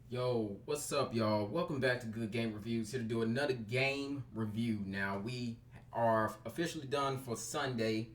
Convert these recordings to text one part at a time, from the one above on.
Yo, what's up, y'all? Welcome back to Good Game Reviews. Here to do another game review. Now, we are officially done for Sunday.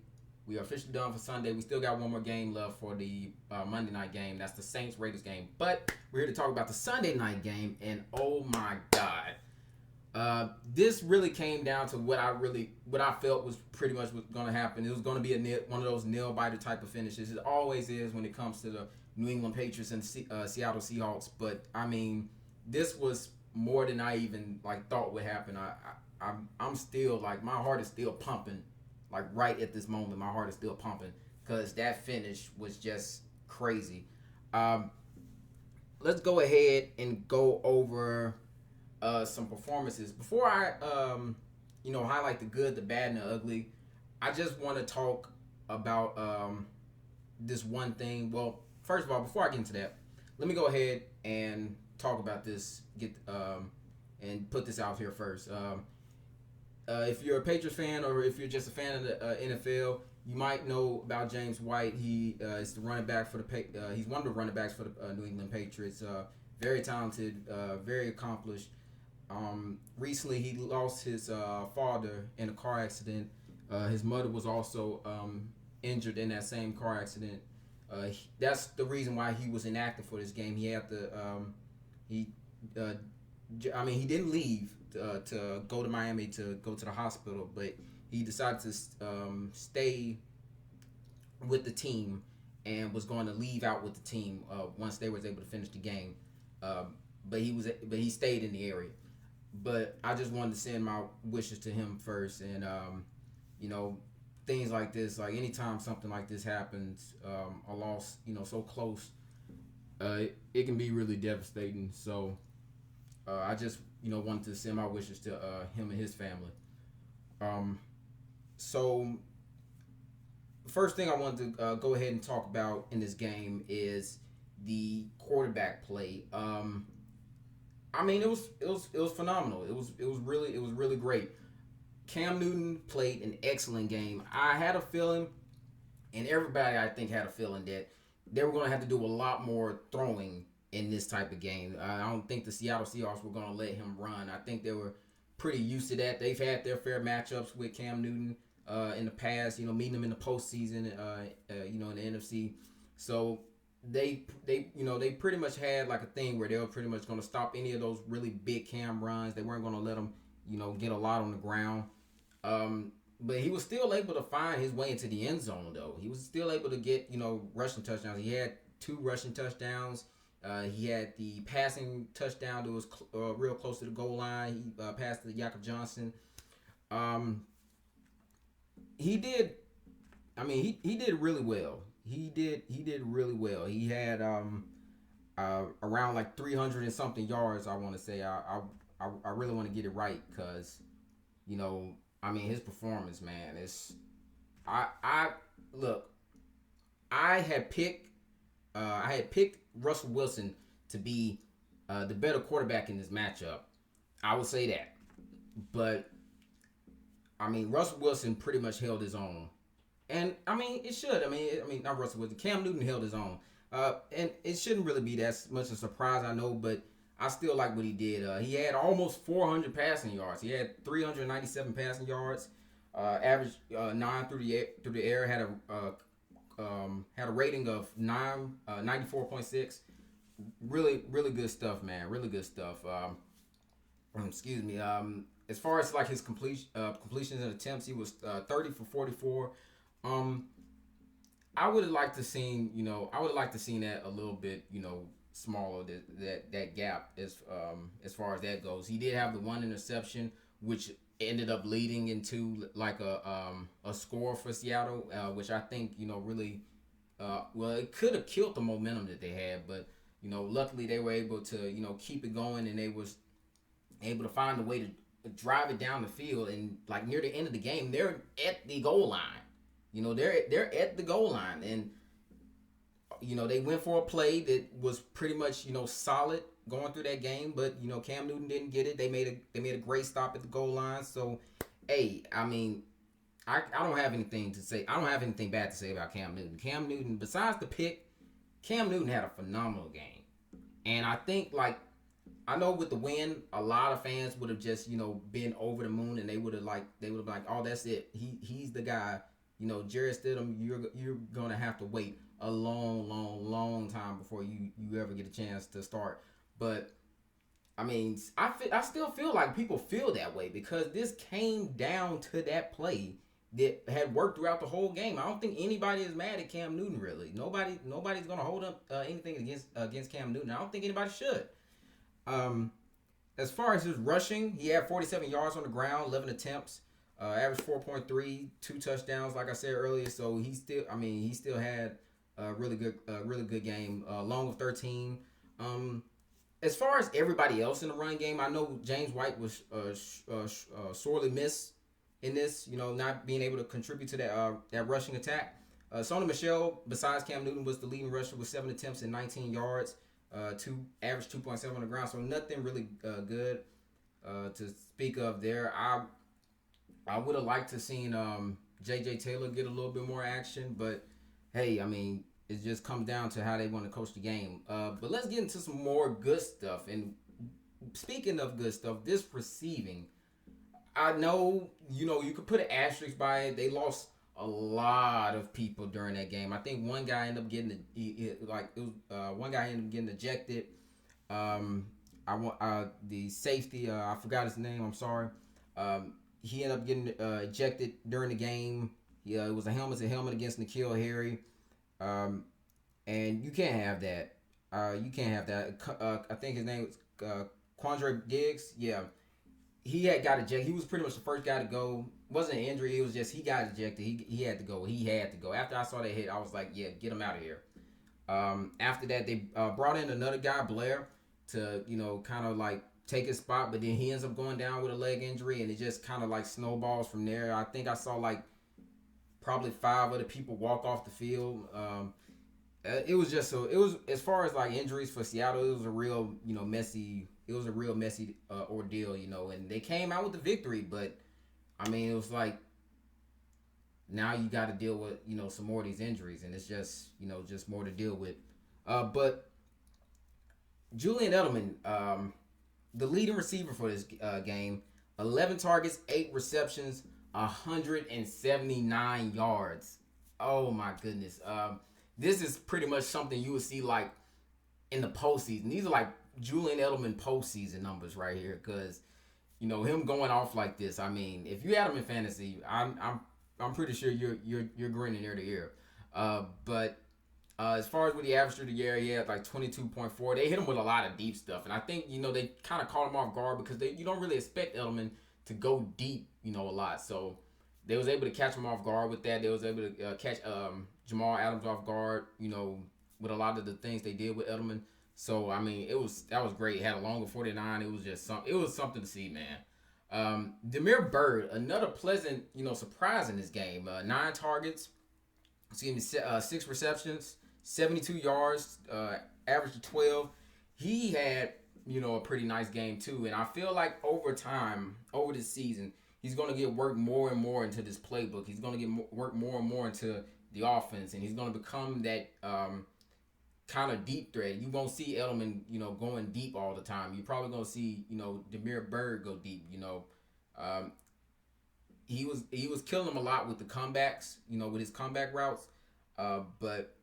We are officially done for Sunday. We still got one more game left for the Monday night game. That's the Saints Raiders game. But we're here to talk about the Sunday night game, and oh my God. This really came down to what I felt was pretty much what's going to happen. It was going to be one of those nail biter type of finishes. It always is when it comes to the New England Patriots and Seattle Seahawks. But I mean, this was more than I even thought would happen. I'm still my heart is still pumping, right at this moment. My heart is still pumping because that finish was just crazy. Um, let's go ahead and go over some performances. Before I highlight the good, the bad, and the ugly, I just want to talk about this one thing. Well, first of all, before I get into that, let me go ahead and talk about this. And put this out here first. If you're a Patriots fan or if you're just a fan of the NFL, you might know about James White. He is the running back for he's one of the running backs for the New England Patriots. Very talented, very accomplished. Recently, he lost his father in a car accident. His mother was also injured in that same car accident. That's the reason why he was inactive for this game. He had to he he didn't leave to go to Miami to go to the hospital, but he decided to stay with the team and was going to leave out with the team once they was able to finish the game. But he stayed in the area. But I just wanted to send my wishes to him first, and you know, things like this, like anytime something like this happens, a loss, so close, it can be really devastating. So I just wanted to send my wishes to him and his family. Um, so first thing I wanted to go ahead and talk about in this game is the quarterback play. It was phenomenal. It was really great. Cam Newton played an excellent game. I had a feeling, and everybody I think had a feeling that they were going to have to do a lot more throwing in this type of game. I don't think the Seattle Seahawks were going to let him run. I think they were pretty used to that. They've had their fair matchups with Cam Newton in the past. Meeting them in the postseason. In the NFC. So they pretty much had like a thing where they were pretty much going to stop any of those really big Cam runs. They weren't going to let him get a lot on the ground. But he was still able to find his way into the end zone, though. He was still able to get, rushing touchdowns. He had 2 rushing touchdowns. He had the passing touchdown that was real close to the goal line. He passed to Jakob Johnson. Um, he did. He did really well. He did really well. He had around like 300 and something yards. I want to say. I really want to get it right because his performance, man, is I look. I had picked Russell Wilson to be the better quarterback in this matchup. I would say that, but Russell Wilson pretty much held his own, and it should. Not Russell Wilson. Cam Newton held his own, and it shouldn't really be that much a surprise. I know, but I still like what he did. He had almost 400 passing yards. He had 397 passing yards. Average 9 through the air. Had a rating of 94.6. Really good stuff, man. Really good stuff. Excuse me. As far as like his completions and attempts, he was 30 for 44. Um, I would have liked to seen, that a little bit, smaller, that gap as far as that goes. He did have the one interception, which ended up leading into like a score for Seattle, which I think really it could have killed the momentum that they had, but luckily they were able to keep it going, and they was able to find a way to drive it down the field, and like near the end of the game they're at the goal line. They're at the goal line, and they went for a play that was pretty much solid going through that game, but Cam Newton didn't get it. They made a great stop at the goal line. So, hey, I don't have anything to say. I don't have anything bad to say about Cam Newton. Besides the pick, Cam Newton had a phenomenal game. And I think I know with the win, a lot of fans would have just been over the moon, and they would have like, oh, that's it. He's the guy. Jared Stidham, you're gonna have to wait a long, long, long time before you ever get a chance to start. But I mean, I still feel like people feel that way because this came down to that play that had worked throughout the whole game. I don't think anybody is mad at Cam Newton really. Nobody's gonna hold up anything against Cam Newton. I don't think anybody should. Um, as far as his rushing, he had 47 yards on the ground, 11 attempts, average 4.3, 2 touchdowns, like I said earlier. So he still had a really good game, long of 13. As far as everybody else in the run game, I know James White was sorely missed in this, not being able to contribute to that rushing attack. Sony Michel, besides Cam Newton, was the leading rusher with 7 attempts and 19 yards, average 2.7 on the ground. So nothing really good to speak of there. I would have liked to seen J.J. Taylor get a little bit more action, but hey, I mean, it just comes down to how they want to coach the game. But let's get into some more good stuff. And speaking of good stuff, this receiving, I know, you could put an asterisk by it. They lost a lot of people during that game. I think one guy ended up getting ejected. I want the safety. I forgot his name. I'm sorry. He ended up getting ejected during the game. Yeah, it was a helmet to helmet against Nikhil Harry. And you can't have that. You can't have that. I think his name was Quandre Diggs. Yeah, he had got ejected. He was pretty much the first guy to go. It wasn't an injury. It was just he got ejected. He had to go. He had to go. After I saw that hit, I was like, yeah, get him out of here. After that, they brought in another guy, Blair, to kind of like take his spot, but then he ends up going down with a leg injury, and it just kind of like snowballs from there. I think I saw like probably 5 other people walk off the field. It was just so it was as far as like injuries for Seattle, it was a real messy. It was a real messy ordeal, and they came out with the victory. But I mean, it was like now you got to deal with some more of these injuries, and it's just just more to deal with. But Julian Edelman, the leading receiver for this game, 11 targets, 8 receptions, 179 yards. Oh my goodness. This is pretty much something you would see like in the postseason. These are like Julian Edelman postseason numbers right here, because him going off like this. I mean, if you had him in fantasy, I'm pretty sure you're grinning ear to ear. But as far as what he averaged through the year, he had like 22.4. They hit him with a lot of deep stuff, and I think they kind of caught him off guard because you don't really expect Edelman to go deep, a lot. So they was able to catch him off guard with that. They was able to catch Jamal Adams off guard, with a lot of the things they did with Edelman. So I mean, that was great. He had a long of 49. It was just it was something to see, man. Demir Byrd, another pleasant, surprise in this game. 9 targets, 6 receptions, 72 yards, average of 12. He had, a pretty nice game too. And I feel like over time, over this season, he's going to get worked more and more into this playbook. He's going to get worked more and more into the offense, and he's going to become that kind of deep threat. You won't see Edelman, going deep all the time. You're probably going to see, Demir Byrd go deep. He was killing him a lot with the comebacks, with his comeback routes. But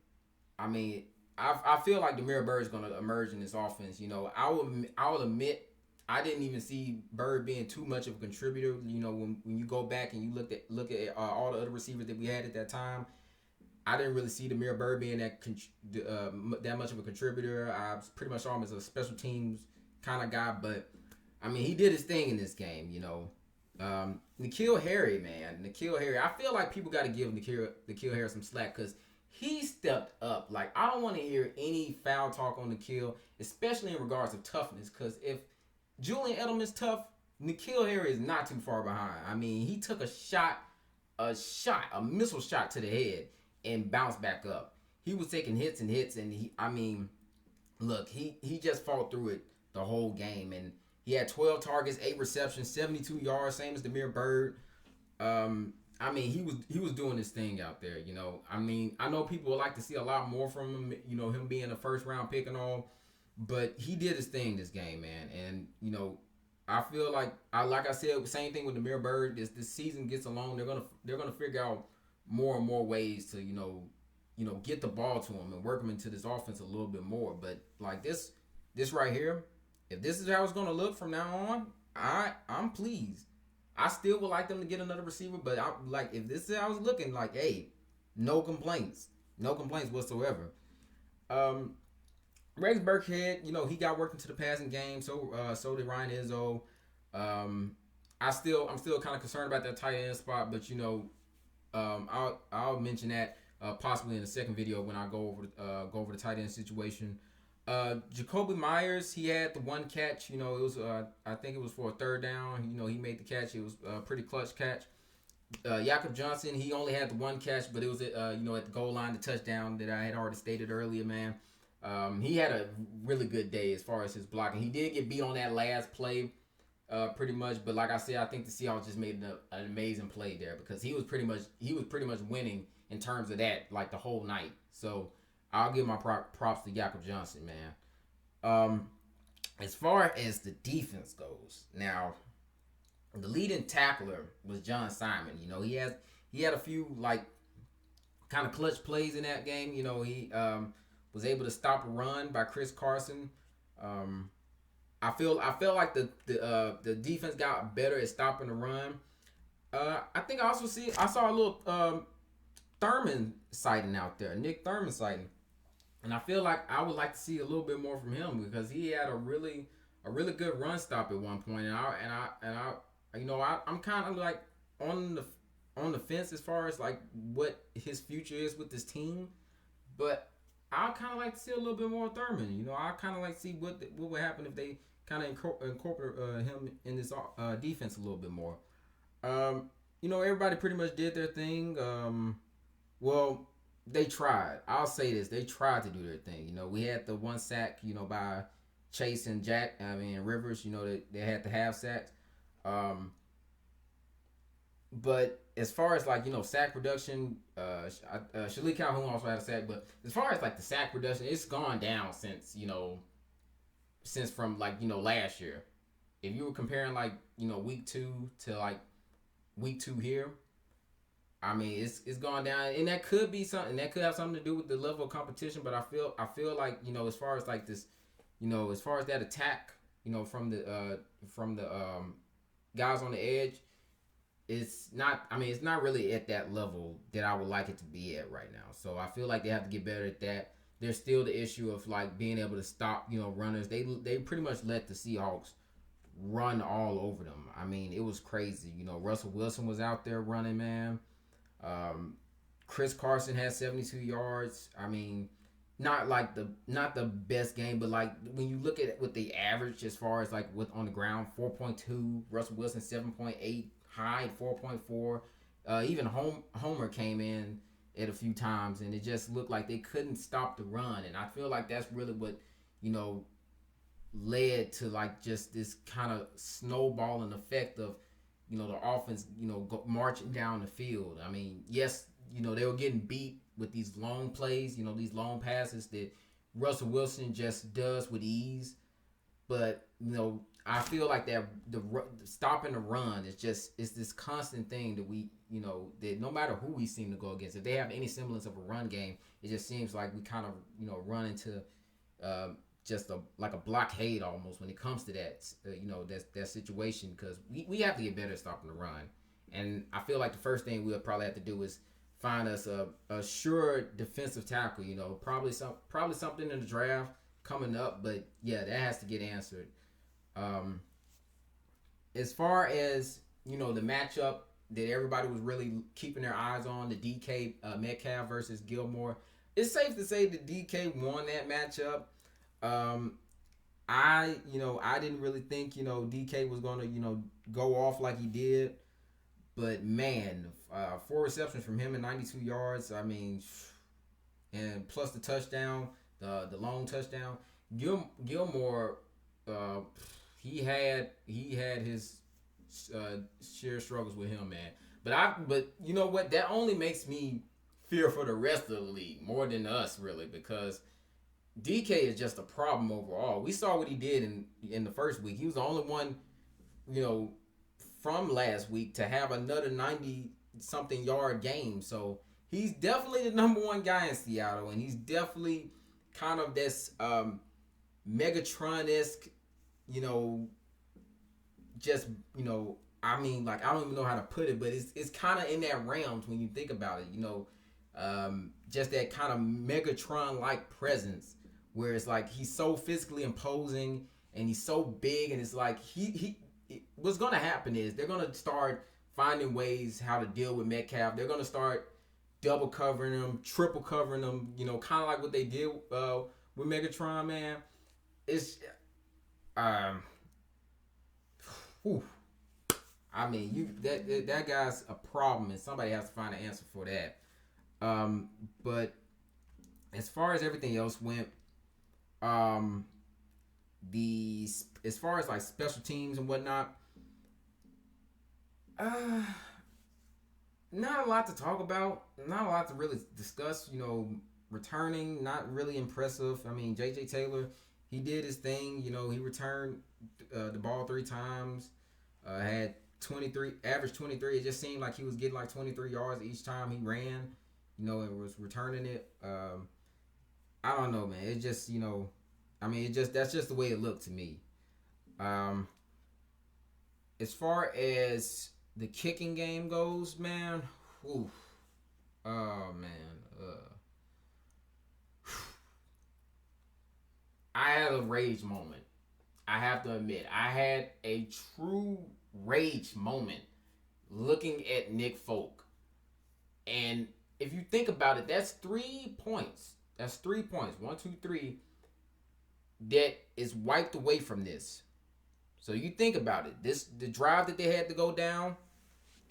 I mean, I feel like Demir Byrd is going to emerge in this offense. I will admit I didn't even see Byrd being too much of a contributor. When you go back and you look at all the other receivers that we had at that time, I didn't really see Demir Byrd being that much of a contributor. I pretty much saw him as a special teams kind of guy, but I mean, he did his thing in this game. Nikhil Harry, man, Nikhil Harry. I feel like people got to give Nikhil Harry some slack because he stepped up. Like, I don't want to hear any foul talk on Nikhil, especially in regards to toughness. Because if Julian Edelman's tough, Nikhil Harry is not too far behind. I mean, he took a missile shot to the head and bounced back up. He was taking hits, and he just fought through it the whole game, and he had 12 targets, 8 receptions, 72 yards, same as Demir Byrd. I mean, he was doing his thing out there. I mean, I know people would like to see a lot more from him. Him being a first round pick and all. But he did his thing this game, man. And I feel like I said, same thing with Demir Byrd. This season gets along, they're gonna figure out more and more ways to get the ball to him and work him into this offense a little bit more. But like this right here, if this is how it's gonna look from now on, I'm pleased. I still would like them to get another receiver, but I like if this is how it's looking, like, hey, no complaints, no complaints whatsoever. Um, Rex Burkhead, he got work into the passing game. So did Ryan Izzo. I'm still kind of concerned about that tight end spot, but I'll mention that possibly in the second video when I go over the tight end situation. Jacoby Myers, he had the one catch. It was I think it was for a third down. He made the catch. It was a pretty clutch catch. Jakob Johnson, he only had the one catch, but it was at the goal line, the touchdown that I had already stated earlier, man. He had a really good day as far as his blocking. He did get beat on that last play, pretty much, but like I said, I think the Seahawks just made an amazing play there because he was pretty much winning in terms of that like the whole night. So I'll give my props to Jakob Johnson, man. As far as the defense goes, now the leading tackler was John Simon. He had a few like kind of clutch plays in that game. He was able to stop a run by Chris Carson. I felt like the defense got better at stopping the run. I think I saw a little Thurman sighting out there, Nick Thurman sighting, and I feel like I would like to see a little bit more from him because he had a really good run stop at one point, and I'm kind of like on the fence as far as like what his future is with this team, but I kind of like to see a little bit more Thurman. I kind of like to see what would happen if they kind of incorporate him in this defense a little bit more. Everybody pretty much did their thing. Well, they tried. I'll say this: they tried to do their thing. We had the one sack, by Chase and Rivers. They had the half sacks. But as far as like sack production, Shalik Calhoun also had a sack. But as far as like the sack production, it's gone down since from like last year. If you were comparing like week 2 to like week 2 here, I mean it's gone down, and that could be something that could have something to do with the level of competition. But I feel like as far as like this, as far as that attack, from the guys on the edge. It's not really at that level that I would like it to be at right now. So I feel like they have to get better at that. There's still the issue of like being able to stop, runners. They pretty much let the Seahawks run all over them. I mean, it was crazy. Russell Wilson was out there running, man. Chris Carson had 72 yards. I mean, not the best game, but like when you look at what they average as far as like with on the ground, 4.2, Russell Wilson 7.8. High 4.4. Even Homer came in at a few times, and it just looked like they couldn't stop the run. And I feel like that's really what led to like just this kind of snowballing effect of the offense marching down the field. I mean, yes, they were getting beat with these long plays, these long passes that Russell Wilson just does with ease, but I feel like that the stopping the run is it's this constant thing that we that no matter who we seem to go against, if they have any semblance of a run game, it just seems like we kind of run into just like a blockade almost when it comes to that that situation, because we have to get better at stopping the run. And I feel like the first thing we'll probably have to do is find us a sure defensive tackle. Probably something in the draft coming up, but yeah, that has to get answered. As far as the matchup that everybody was really keeping their eyes on, the DK Metcalf versus Gilmore, it's safe to say that DK won that matchup. I didn't really think DK was gonna go off like he did, but man, 4 receptions from him and 92 yards. I mean, and plus the touchdown, the long touchdown. Gilmore, he had his share struggles with him, man. But you know what? That only makes me fear for the rest of the league more than us, really, because DK is just a problem overall. We saw what he did in the first week. He was the only one, you know, from last week to have another 90 something yard game. So he's definitely the number one guy in Seattle, and he's definitely kind of this Megatron-esque, you know, just, you know, I mean, like, I don't even know how to put it, but it's kind of in that realms when you think about it, you know, just that kind of Megatron-like presence where it's like he's so physically imposing and he's so big, and it's like what's gonna happen is they're gonna start finding ways how to deal with Metcalf. They're gonna start double covering him, triple covering him, you know, kind of like what they did with Megatron, man. It's whew. I mean, that guy's a problem, and somebody has to find an answer for that. But as far as everything else went, as far as like special teams and whatnot, not a lot to talk about, not a lot to really discuss. You know, returning, not really impressive. I mean, J.J. Taylor, he did his thing. You know, he returned the ball 3 times, had 23, average 23. It just seemed like he was getting like 23 yards each time he ran, you know, and was returning it. I don't know, man. It just, you know, I mean, that's just the way it looked to me. As far as the kicking game goes, man, oof. Oh, man. I had a rage moment. I have to admit, I had a true rage moment looking at Nick Folk. And if you think about it, that's 3 points. That's 3 points. 1, 2, 3. That is wiped away from this. So you think about it. The drive that they had to go down,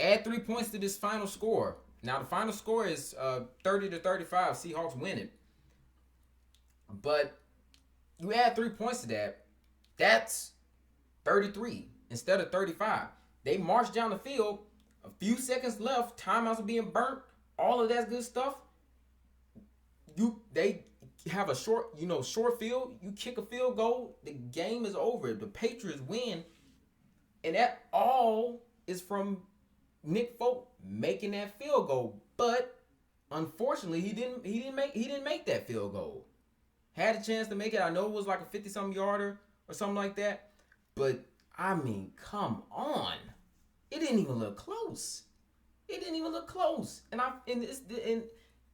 add 3 points to this final score. Now the final score is 30-35. Seahawks winning. But you add 3 points to that, that's 33 instead of 35. They marched down the field, a few seconds left, timeouts are being burnt, all of that good stuff. They have a short field, you kick a field goal, the game is over. The Patriots win, and that all is from Nick Folk making that field goal. But unfortunately, he didn't make that field goal. Had a chance to make it. I know it was like a 50-something yarder or something like that. But, I mean, come on. It didn't even look close. It didn't even look close. And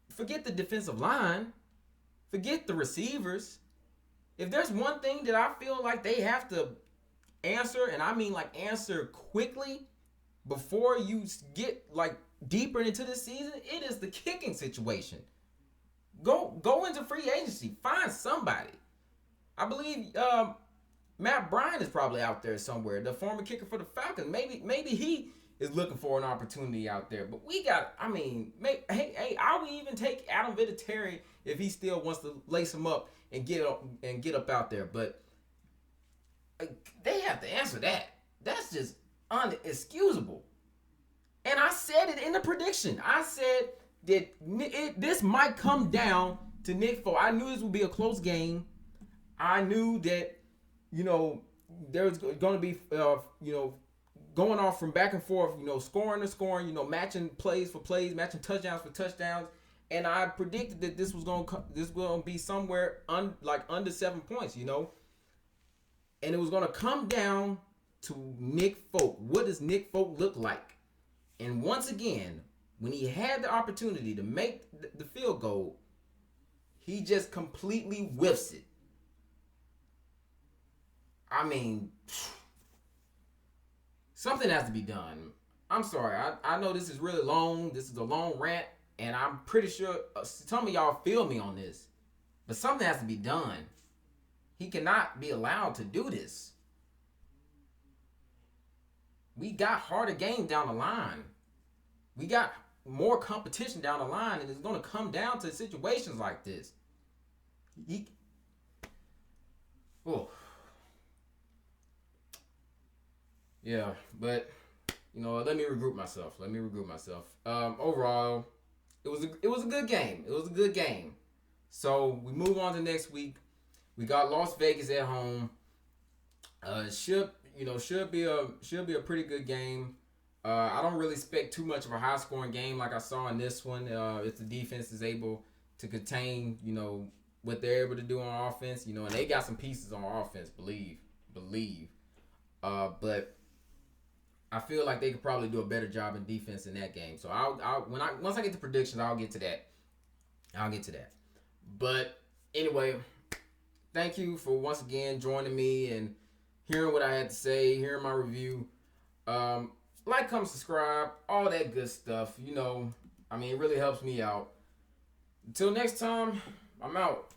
forget the defensive line. Forget the receivers. If there's one thing that I feel like they have to answer, and I mean like answer quickly before you get like deeper into the season, it is the kicking situation. Go into free agency. Find somebody. I believe Matt Bryan is probably out there somewhere. The former kicker for the Falcons. Maybe he is looking for an opportunity out there. But we got, I mean, I would even take Adam Vinatieri if he still wants to lace him up and get up out there. But they have to answer that. That's just unexcusable. And I said it in the prediction. I said that this might come down to Nick Folk. I knew this would be a close game. I knew that, you know, there's going to be, you know, going off from back and forth, you know, scoring to scoring, you know, matching plays for plays, matching touchdowns for touchdowns. And I predicted that this was going to be somewhere under 7 points, you know. And it was going to come down to Nick Folk. What does Nick Folk look like? And once again, when he had the opportunity to make the field goal, he just completely whiffs it. I mean, something has to be done. I'm sorry. I know this is really long. This is a long rant, and I'm pretty sure some of y'all feel me on this. But something has to be done. He cannot be allowed to do this. We got harder games down the line. We got more competition down the line, and it's going to come down to situations like this. Yeah, but you know, let me regroup myself. Overall, it was a good game. So we move on to next week. We got Las Vegas at home. Should be a pretty good game. I don't really expect too much of a high scoring game like I saw in this one. If the defense is able to contain, what they're able to do on offense, and they got some pieces on offense, believe. But I feel like they could probably do a better job in defense in that game. So once I get to predictions, I'll get to that. But anyway, thank you for once again joining me and hearing what I had to say, hearing my review. Like, comment, subscribe, all that good stuff. It really helps me out. Until next time, I'm out.